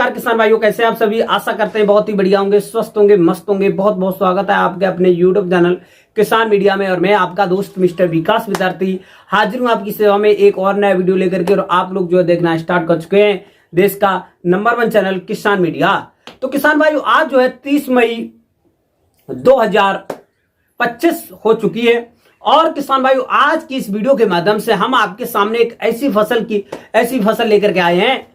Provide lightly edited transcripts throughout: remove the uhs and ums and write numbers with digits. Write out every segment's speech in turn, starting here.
नमस्कार किसान भाइयों, कैसे हैं आप सभी। आशा करते हैं बहुत ही बढ़िया होंगे, स्वस्थ होंगे, मस्त होंगे। बहुत बहुत स्वागत है आपके अपने YouTube चैनल किसान मीडिया में। और मैं आपका दोस्त मिस्टर विकास विद्यार्थी हाजिर हूं आपकी सेवा में एक और नया वीडियो लेकर के। और आप लोग जो है देखना स्टार्ट कर चुके हैं देश का नंबर 1 चैनल किसान मीडिया। तो किसान भाइयों, आज जो है 30 मई 2025 हो चुकी है। और किसान भाइयों, आज की इस वीडियो के माध्यम से हम आपके सामने एक ऐसी फसल लेकर के आए हैं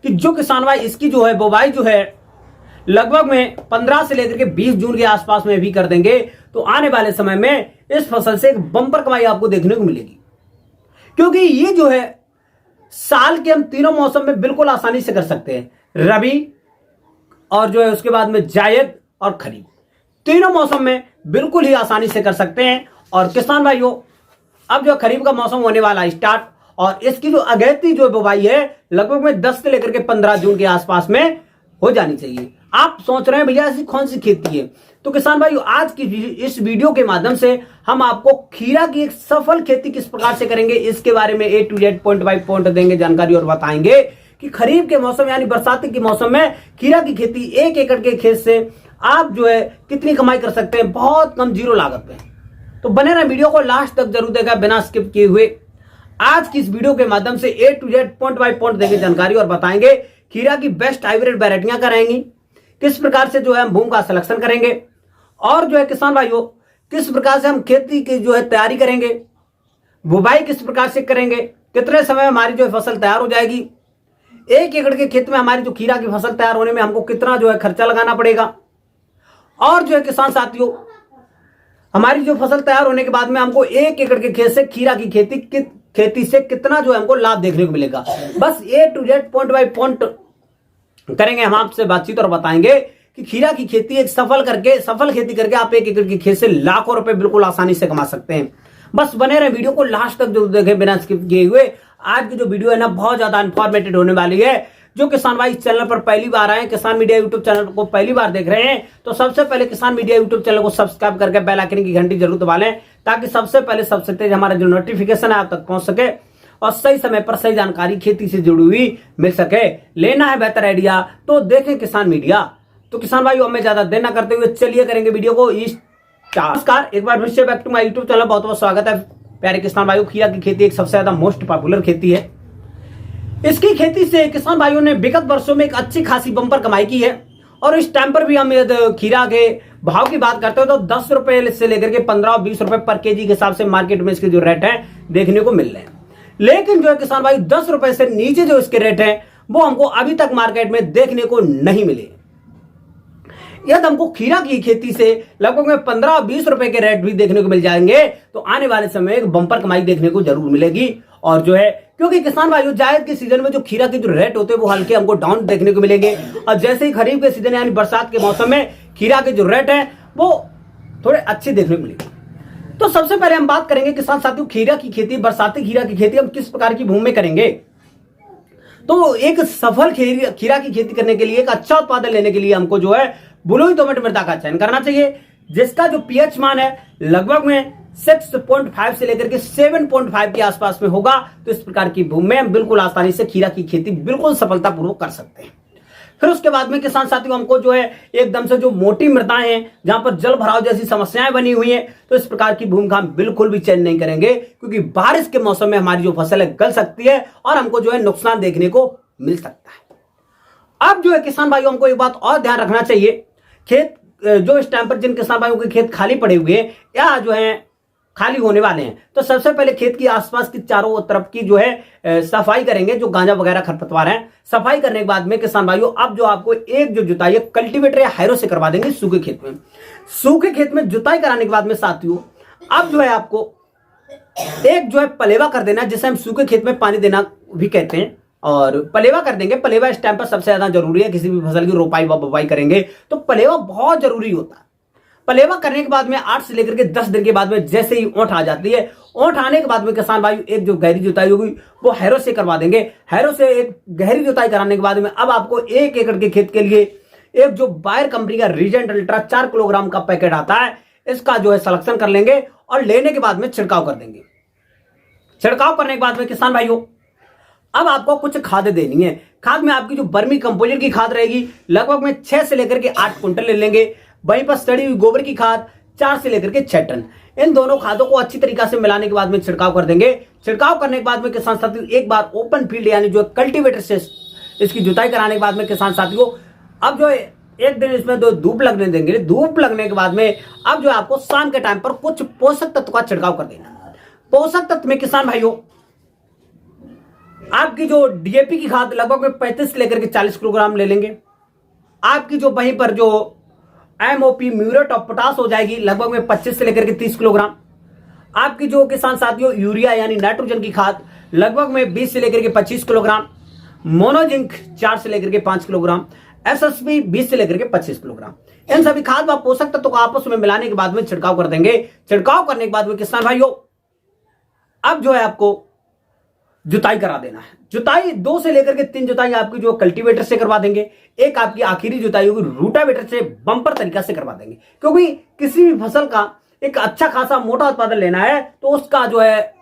कि जो किसान भाई इसकी जो है बुवाई जो है लगभग में 15 से लेकर के 20 जून के आसपास में भी कर देंगे। तो आने वाले समय में इस फसल से एक बम्पर कमाई आपको देखने को मिलेगी, क्योंकि ये जो है साल के हम तीनों मौसम में बिल्कुल आसानी से कर सकते हैं। रबी और जो है उसके बाद में जायद और खरीफ, तीनों मौसम में बिल्कुल ही आसानी से कर सकते हैं। और किसान भाइयों, अब जो खरीफ का मौसम होने वाला है स्टार्ट, और इसकी जो अगेती जो बुवाई है लगभग में 10 से लेकर के 15 जून के आसपास में हो जानी चाहिए। आप सोच रहे हैं भैया ऐसी कौन सी खेती है, तो किसान भाइयों आज की इस वीडियो के माध्यम से हम आपको खीरा की एक सफल खेती किस प्रकार से करेंगे इसके बारे में A to Z point by point देंगे जानकारी, और बताएंगे कि खरीफ के मौसम यानी बरसाती के मौसम में खीरा की खेती 1 एकड़ के खेत से आप जो है कितनी कमाई कर सकते हैं बहुत कम जीरो लागत में। तो बने रहे वीडियो को लास्ट तक जरूर देखा बिना स्किप किए हुए। आज की इस वीडियो के माध्यम से A to Z point by point देंगे जानकारी, और बताएंगे खीरा की बेस्ट हाइब्रिड वैरायटियां क्या रहेंगी, किस प्रकार से जो है हम भूमि का सिलेक्शन करेंगे, और जो है किसान भाइयों किस प्रकार से हम खेती की जो है तैयारी करेंगे, बुवाई किस प्रकार से करेंगे, कितने समय में हमारी जो है फसल तैयार हो जाएगी, 1 एकड़ के खेत में हमारी जो खीरा की फसल तैयार होने में हमको कितना जो है खर्चा लगाना पड़ेगा, और जो है किसान साथियों हमारी जो फसल तैयार होने के बाद में हमको 1 एकड़ के खेत से खीरा की खेती से कितना जो है हमको लाभ देखने को मिलेगा। बस A to Z point by point करेंगे हम आपसे बातचीत, और बताएंगे कि खीरा की खेती एक सफल खेती करके आप 1 एकड़ के खेत से लाखों रुपए बिल्कुल आसानी से कमा सकते हैं। बस बने रहे वीडियो को लास्ट तक जो देखें बिना स्किप किए हुए। आज की जो वीडियो है ना बहुत ज्यादा इंफॉर्मेटिव होने वाली है। जो किसान भाई इस चैनल पर पहली बार आए, किसान मीडिया यूट्यूब चैनल को पहली बार देख रहे हैं, तो सबसे पहले किसान मीडिया यूट्यूब चैनल को सब्सक्राइब करके बेल आइकन की घंटी जरूर दबा लें, ताकि सबसे पहले सबसे तेज हमारा जो नोटिफिकेशन है आप तक पहुंच सके और सही समय पर सही जानकारी खेती से जुड़ी हुई मिल सके। लेना है बेहतर आइडिया तो देखें किसान मीडिया। तो किसान भाई हमें ज्यादा देर न करते हुए चलिए करेंगे वीडियो को स्टार्ट। नमस्कार, एक बार फिर से back to my YouTube channel, बहुत बहुत स्वागत है प्यारे किसान भाइयों। खीरा की खेती एक सबसे ज्यादा मोस्ट पॉपुलर खेती है। इसकी खेती से किसान भाइयों ने विगत वर्षों में एक अच्छी खासी बम्पर कमाई की है। और इस टाइम पर भी हम खीरा के भाव की बात करते हो तो 10 रुपए से लेकर के 15 और 20 रुपए पर केजी के हिसाब से मार्केट में इसके जो रेट है देखने को मिल रहे हैं। लेकिन जो है किसान भाई 10 रुपए से नीचे जो इसके रेट है वो हमको अभी तक मार्केट में देखने को नहीं मिले। यदि हमको खीरा की खेती से लगभग में 15 और 20 रुपए के रेट भी देखने को मिल जाएंगे तो आने वाले समय में एक बम्पर कमाई देखने को जरूर मिलेगी। और जो है क्योंकि किसान भाइयों जायद के सीजन में जो खीरा के जो रेट होते हैं वो हल्के हमको डाउन देखने को मिलेंगे, और जैसे ही खरीफ के सीजन यानी बरसात के मौसम में खीरा के जो रेट है वो थोड़े अच्छे देखने को मिलेंगे। तो सबसे पहले हम बात करेंगे किसान साथियों खीरा की खेती, बरसाती खीरा की खेती हम किस प्रकार की भूमि में करेंगे। तो एक सफल खीरा की खेती करने के लिए, एक अच्छा उत्पादन लेने के लिए हमको जो है बलुई दोमट मृदा का चयन करना चाहिए, जिसका जो पीएच मान है लगभग में 6.5 से लेकर के 7.5 के आसपास में होगा। तो इस प्रकार की भूमि में हम बिल्कुल आसानी से खीरा की खेती बिल्कुल सफलतापूर्वक कर सकते हैं। फिर उसके बाद में किसान साथियों हमको जो है एकदम से जो मोटी मृदाएं हैं जहां पर जल भराव जैसी समस्याएं बनी हुई हैं, तो इस प्रकार की भूमि का हम बिल्कुल भी चयन नहीं करेंगे, क्योंकि बारिश के मौसम में हमारी जो फसल है गल सकती है और हमको जो है नुकसान देखने को मिल सकता है। अब जो है किसान भाइयों हमको एक बात और ध्यान रखना चाहिए, खेत जो इस टाइम पर जिन किसान भाइयों के खेत खाली पड़े हुए हैं या जो है खाली होने वाले हैं, तो सबसे पहले खेत की आसपास की चारों तरफ की जो है सफाई करेंगे। जो गांजा वगैरह खरपतवार है सफाई करने के बाद में किसान भाइयों अब जो आपको एक जो जुताई है कल्टीवेटर या हैरो से करवा देंगे सूखे खेत में। सूखे खेत में जुताई कराने के बाद में साथियों अब जो है आपको एक जो है पलेवा कर देना, जिसे हम सूखे खेत में पानी देना भी कहते हैं, और पलेवा कर देंगे। पलेवा इस टाइम पर सबसे ज्यादा जरूरी है, किसी भी फसल की रोपाई व बुवाई करेंगे तो पलेवा बहुत जरूरी होता है। पलेवा करने के बाद में 8 से लेकर के 10 दिन के बाद में जैसे ही ओंठ आ जाती है, ओंठ आने के बाद में किसान भाई एक जो गहरी जुताई होगी वो हैरो से करवा देंगे। हैरो से एक गहरी जुताई कराने के बाद में अब आपको 1 एकड़ के खेत के लिए एक जो बायर कंपनी का रीजेंट अल्ट्रा 4 किलोग्राम का पैकेट आता है, इसका जो है सिलेक्शन कर लेंगे और लेने के बाद में छिड़काव कर देंगे। छिड़काव करने के बाद में किसान भाइयों अब आपको कुछ खाद देनी है। खाद में आपकी जो वर्मी कंपोजिट की खाद रहेगी लगभग में 6 से लेकर के 8 कुंटल ले लेंगे। वहीं पर सड़ी हुई गोबर की खाद 4 से लेकर के 6 टन। इन दोनों खादों को अच्छी तरीका से मिलाने के बाद में छिड़काव कर देंगे। छिड़काव करने के बाद में किसान साथियों एक बार ओपन फील्ड यानी जो कल्टीवेटर से इसकी जुताई कराने के बाद में किसान साथियों अब जो एक दिन इसमें धूप लगने देंगे। धूप लगने के बाद में अब जो आपको शाम के टाइम पर कुछ पोषक तत्व का छिड़काव कर देना। पोषक तत्व में किसान भाइयों आपकी जो डीएपी की खाद लगभग में 35 से लेकर के 40 किलोग्राम ले लेंगे। आपकी जो वहीं पर जो एमओपी म्यूरेट ऑफ पोटास हो जाएगी लगभग में 25 से लेकर के 30 किलोग्राम। आपकी जो किसान साथियों यूरिया यानी नाइट्रोजन की खाद लगभग में 20 से लेकर के 25 किलोग्राम। मोनोजिंक 4 से लेकर के 5 किलोग्राम। एसएसपी 20 से लेकर के 25 किलोग्राम। इन सभी खाद व पोषक तत्वों को आपस में मिलाने के बाद में छिड़काव कर देंगे। छिड़काव करने के बाद में किसान भाइयों अब जो है आपको जुताई करा देना है। जुताई 2 से लेकर के 3 जुताई आपकी जो कल्टीवेटर से करवा देंगे। एक आपकी आखिरी जुताई होगी रूटावेटर से बम्पर तरीका से करवा देंगे, क्योंकि किसी भी फसल का एक अच्छा खासा मोटा उत्पादन लेना है तो उसका जो है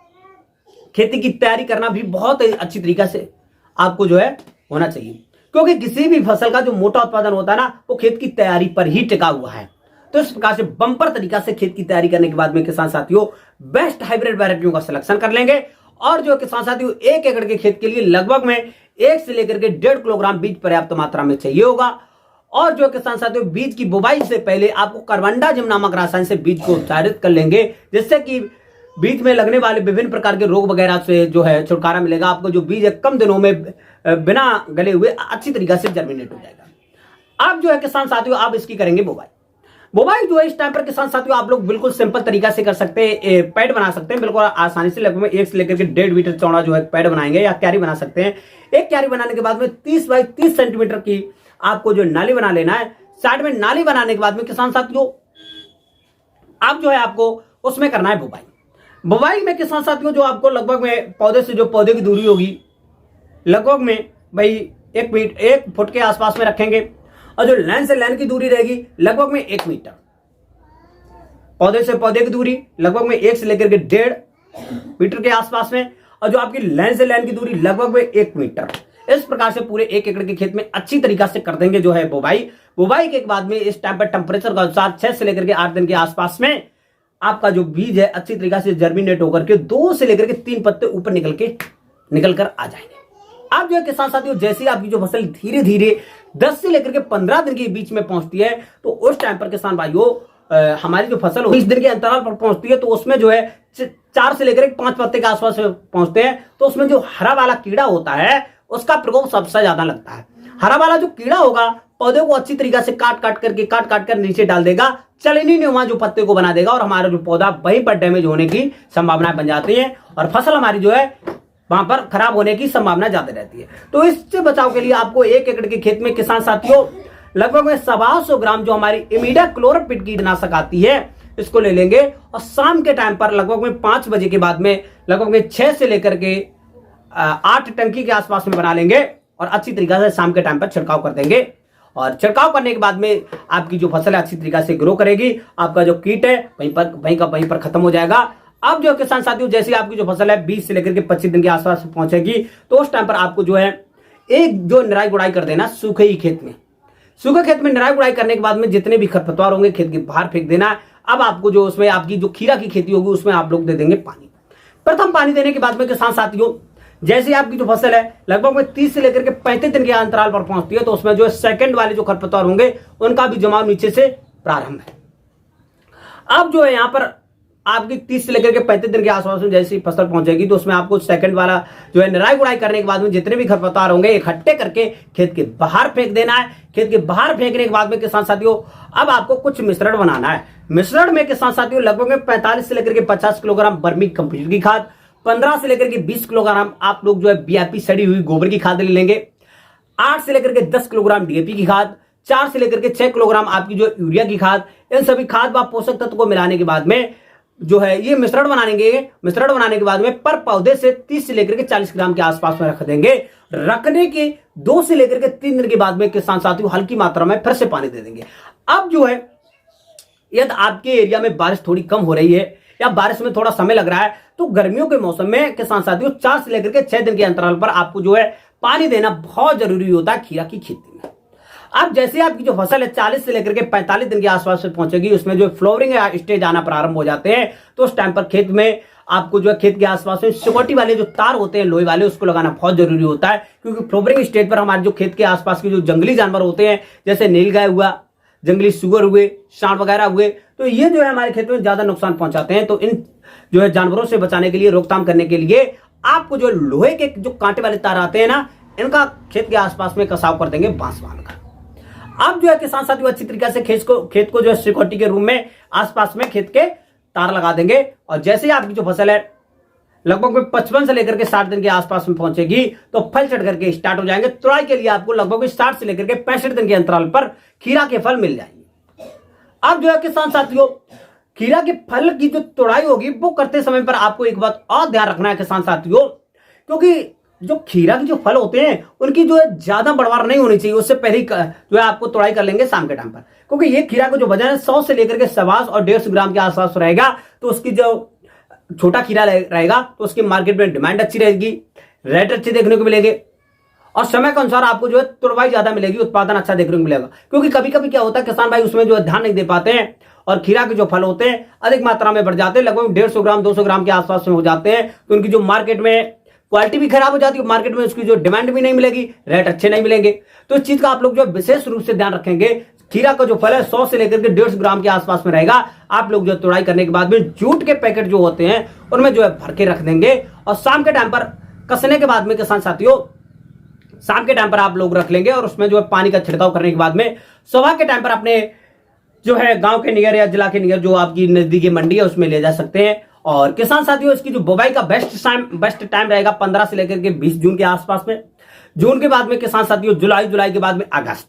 खेती की तैयारी करना भी बहुत अच्छी तरीका से आपको जो है होना चाहिए, क्योंकि किसी भी फसल का जो मोटा उत्पादन होता है ना वो खेत की तैयारी पर ही टिका हुआ है। तो इस प्रकार से बम्पर तरीका से खेत की तैयारी करने के बाद में किसान साथियों बेस्ट हाइब्रिड वैरायटियों का सिलेक्शन कर लेंगे। और जो किसान साथियों 1 एकड़ के खेत के लिए लगभग में 1 से लेकर के 1.5 किलोग्राम बीज पर्याप्त मात्रा में चाहिए होगा। और जो किसान साथियों बीज की बुवाई से पहले आपको कार्बनडाजिम नामक रसायन से बीज को उपचारित कर लेंगे, जिससे कि बीज में लगने वाले विभिन्न प्रकार के रोग वगैरह से जो है छुटकारा मिलेगा। आपको जो बीज है कम दिनों में बिना गले हुए अच्छी तरीका से जर्मिनेट हो जाएगा। अब जो है किसान साथियों आप इसकी करेंगे बुवाई। बुवाई जो है इस टाइम पर किसान साथियों आप लोग बिल्कुल सिंपल तरीका से कर सकते हैं। पैड बना सकते हैं बिल्कुल आसानी से। लगभग 1 से लेकर के 1.5 मीटर चौड़ा जो है पैड बनाएंगे या क्यारी बना सकते हैं। एक क्यारी बनाने के बाद में 30 बाई 30 सेंटीमीटर की आपको जो नाली बना लेना है। साइड में नाली बनाने के बाद में किसान साथियों आप जो है आपको उसमें करना है बुवाई। बुवाई में किसान साथियों जो आपको लगभग में पौधे से जो पौधे की दूरी होगी लगभग में भाई 1 फुट के आसपास में रखेंगे। और जो लाइन से लाइन की दूरी रहेगी लगभग में 1 मीटर। पौधे से पौधे की दूरी लगभग में 1 से लेकर के 1.5 मीटर के आसपास में। और जो आपकी लाइन से लाइन की दूरी लगभग में 1 मीटर। इस प्रकार से पूरे 1 एकड़ के खेत में अच्छी तरीका से कर देंगे जो है बुवाई। बुवाई के बाद में इस टाइम पर टेम्परेचर के अनुसार 6 से लेकर के 8 दिन के आसपास में आपका जो बीज है अच्छी तरीका से जर्मिनेट होकर के 2 से लेकर के 3 पत्ते ऊपर निकल कर आ जाएंगे। आप जो है किसान साथियों जैसे आपकी जो फसल धीरे धीरे 10 से लेकर के 15 दिन के बीच में पहुंचती है तो उस टाइम पर किसान भाइयों हमारी जो फसल 20 दिन के अंतराल पर पहुंचती है तो उसमें जो है 4 से लेकर 5 पत्ते के आसपास पहुंचते हैं। तो उसमें जो हरा वाला कीड़ा होता है उसका प्रकोप सबसे ज्यादा लगता है। हरा वाला जो कीड़ा होगा पौधे को अच्छी तरीका से काट काट कर नीचे डाल देगा, चलनी नुमा जो पत्ते को बना देगा और हमारा जो पौधा वहीं पर डैमेज होने की संभावनाएं बन जाती है और फसल हमारी जो है वहां पर खराब होने की संभावना ज्यादा रहती है। तो इससे बचाव के लिए आपको 1 एकड़ के खेत में किसान साथियों लगभग में 125 ग्राम जो हमारी इमिडाक्लोरपिड कीटनाशक आती है इसको ले लेंगे और शाम के टाइम पर लगभग में 5 बजे के बाद में लगभग में 6 से लेकर के 8 टंकी के आसपास में बना लेंगे और अच्छी तरीके से शाम के टाइम पर छिड़काव कर देंगे। और छिड़काव करने के बाद में आपकी जो फसल है अच्छी तरीके से ग्रो करेगी। आपका जो कीट है वहीं पर खत्म हो जाएगा। अब जो किसान साथियों जैसे आपकी जो फसल है 20 से लेकर के 25 दिन के आसपास पहुंचेगी तो उस टाइम पर आपको जो है एक जो निराई गुड़ाई कर देना सूखे ही खेत में। सूखे खेत में निराई गुड़ाई करने के बाद में जितने भी खरपतवार होंगे खेत के बाहर फेंक देना है। अब आपको जो उसमें आपकी जो खीरा की खेती होगी उसमें आप लोग दे देंगे पानी। प्रथम पानी देने के बाद में किसान साथियों जैसे आपकी जो फसल है लगभग में 30 से लेकर के 35 दिन के अंतराल पर पहुंचती है तो उसमें जो सेकंड वाले जो खरपतवार होंगे उनका भी जमाव नीचे से प्रारंभ है। अब जो है यहाँ पर आपकी 30 से लेकर के 35 दिन के आसपास में जैसी फसल पहुंचेगी तो उसमें आपको सेकंड वाला जो है निराई गुड़ाई करने के बाद में जितने भी खरपतवार होंगे इकट्ठे करके खेत के बाहर फेंक देना है। खेत के बाहर फेंकने के बाद में किसान साथियों अब आपको कुछ मिश्रण बनाना है। मिश्रण में किसान साथियों लगभग में 45 से लेकर के 50 किलोग्राम वर्मी कंपोस्ट की खाद, 15 से लेकर के 20 किलोग्राम आप लोग जो है बीआईपी सड़ी हुई गोबर की खाद ले लेंगे, 8 से लेकर के 10 किलोग्राम डीएपी की खाद, 4 से लेकर के 6 किलोग्राम आपकी जो यूरिया की खाद। इन सभी खाद व पोषक तत्व को मिलाने के बाद में जो है ये मिश्रण बनाने के बाद में पर पौधे से 30 से लेकर के 40 ग्राम के आसपास में रख देंगे। रखने के 2 से लेकर के 3 दिन के बाद में किसान साथियों हल्की मात्रा में फिर से पानी दे देंगे। अब जो है यदि आपके एरिया में बारिश थोड़ी कम हो रही है या बारिश में थोड़ा समय लग रहा है, तो गर्मियों के मौसम में किसान साथियों 4 से लेकर के 6 दिन के अंतराल पर आपको जो है पानी देना बहुत जरूरी होता है खीरा की खेती में। अब जैसे आपकी जो फसल है 40 से लेकर के 45 दिन के आसपास में पहुंचेगी, उसमें जो फ्लावरिंग स्टेज आना प्रारंभ हो जाते हैं, तो उस टाइम पर खेत में आपको जो है खेत के आसपास में सिक्योरिटी वाले जो तार होते हैं लोहे वाले, उसको लगाना बहुत जरूरी होता है, क्योंकि फ्लावरिंग स्टेज पर हमारे जो खेत के आसपास के जो जंगली जानवर होते हैं, जैसे नीलगाय हुआ, जंगली सुअर हुए, सांड वगैरह हुए, तो ये जो है हमारे खेत में ज्यादा नुकसान पहुंचाते हैं। तो इन जो है जानवरों से बचाने के लिए, रोकथाम करने के लिए आपको जो लोहे के जो कांटे वाले तार आते हैं ना, इनका खेत के आसपास में कसाव कर देंगे बांस बांधकर। अब जो है किसान साथियों अच्छी तरीके से खेत को जो है सिक्योरिटी के रूम में आसपास में खेत के तार लगा देंगे, और जैसे ही आपकी जो फसल है लगभग 55 से लेकर के 60 दिन के आसपास में पहुंचेगी, तो फल चढ़ करके स्टार्ट हो जाएंगे। तुड़ाई के लिए आपको लगभग 60 से लेकर के 65 दिन के अंतराल पर खीरा के फल मिल जाएंगे। अब जो है किसान साथियों खीरा के फल की जो तुड़ाई होगी वो करते समय पर आपको एक बात और ध्यान रखना है किसान साथियों, क्योंकि जो खीरा के जो फल होते हैं उनकी जो है ज्यादा बढ़वार नहीं होनी चाहिए। उससे पहले जो है आपको तुड़ाई कर लेंगे शाम के टाइम पर, क्योंकि ये खीरा का जो वजन है 100 से लेकर के 125 और 150 ग्राम के आसपास रहेगा। तो उसकी जो छोटा खीरा रहेगा तो उसकी मार्केट में डिमांड अच्छी रहेगी, रेट अच्छे देखने को मिलेंगे, और समय के अनुसार आपको जो है तुड़वाई ज्यादा मिलेगी, उत्पादन अच्छा देखने को मिलेगा। क्योंकि कभी कभी क्या होता है किसान भाई उसमें जो है ध्यान नहीं दे पाते हैं, और खीरा के जो फल होते हैं अधिक मात्रा में बढ़ जाते हैं, लगभग 150 ग्राम 200 ग्राम के आसपास में हो जाते हैं, तो उनकी जो मार्केट में क्वालिटी भी खराब हो जाती है, मार्केट में उसकी जो डिमांड भी नहीं मिलेगी, रेट अच्छे नहीं मिलेंगे। तो इस चीज का आप लोग जो विशेष रूप से ध्यान रखेंगे। खीरा का जो फल है 100 से लेकर के 150 ग्राम के आसपास में रहेगा। आप लोग जो तुड़ाई करने के बाद में जूट के पैकेट जो होते हैं उनमें जो है भर के रख देंगे, और शाम के टाइम पर कसने के बाद में किसान साथियों शाम के टाइम पर आप लोग रख लेंगे, और उसमें जो है पानी का छिड़काव करने के बाद में सुबह के टाइम पर अपने जो है गांव के नियर या जिला के नियर जो आपकी नजदीकी मंडी है उसमें ले जा सकते हैं। और किसान साथियों इसकी जो बुवाई का बेस्ट टाइम रहेगा 15 से लेकर के 20 जून के आसपास में। जून के बाद में किसान साथियों जुलाई के बाद में अगस्त,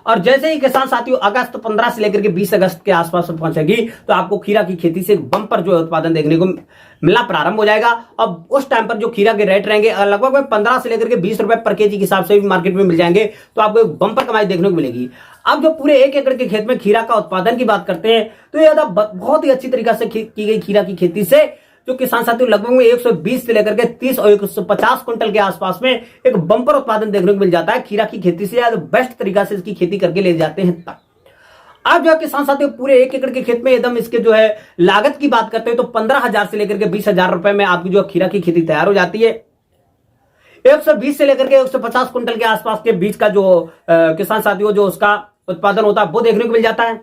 और जैसे ही किसान साथियों अगस्त 15 से लेकर के 20 अगस्त के आसपास में पहुंचेगी, तो आपको खीरा की खेती से बम्पर जो है उत्पादन देखने को मिलना प्रारंभ हो जाएगा। अब उस टाइम पर जो खीरा के रेट रहेंगे लगभग 15 से लेकर के 20 रुपए पर केजी के हिसाब से भी मार्केट में मिल जाएंगे, तो आपको एक बम्पर कमाई देखने को मिलेगी। अब जो पूरे 1 एकड़ के खेत में खीरा का उत्पादन की बात करते हैं, तो ये बहुत ही अच्छी तरीके से की गई खीरा की खेती से जो किसान साथियों लगभग में 120 से लेकर के 30 और 150 क्विंटल के आसपास में एक बम्पर उत्पादन देखने को मिल जाता है खीरा की खेती से। बेस्ट तरीका से इसकी खेती करके ले जाते हैं तब। अब जो किसान साथियों पूरे 1 एकड़ के खेत में एकदम इसके जो है लागत की बात करते हैं, तो 15,000 से लेकर के 20,000 रुपए में आपकी जो खीरा की खेती तैयार हो जाती है। 120 से लेकर के 150 क्विंटल के आसपास के बीच का जो किसान साथियों जो उसका उत्पादन होता है वो देखने को मिल जाता है।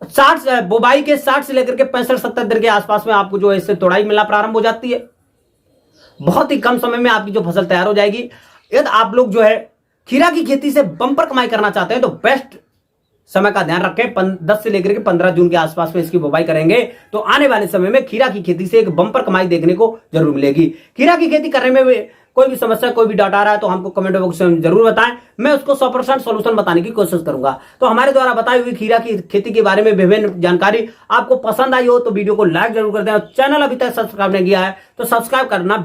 60 बुवाई के 60 से लेकर के 65-70 दिन के आसपास में आपको जो है इससे तुड़ाई मिलना प्रारंभ हो जाती है। बहुत ही कम समय में आपकी जो फसल तैयार हो जाएगी। यदि आप लोग जो है खीरा की खेती से बम्पर कमाई करना चाहते हैं, तो बेस्ट समय का ध्यान रखें, 10 से लेकर के 15 जून के आसपास में इसकी बुवाई करेंगे, तो आने वाले समय में खीरा की खेती से एक बम्पर कमाई देखने को जरूर मिलेगी। खीरा की खेती करने में कोई भी समस्या, कोई भी डाउट आ रहा है तो हमको कमेंट बॉक्स में जरूर बताएं, मैं उसको 100% सॉल्यूशन बताने की कोशिश करूंगा। तो हमारे द्वारा बताई हुई खीरा की खेती के बारे में विभिन्न जानकारी आपको पसंद आई हो तो वीडियो को लाइक जरूर कर दें, और चैनल अभी तक सब्सक्राइब नहीं किया है तो सब्सक्राइब करना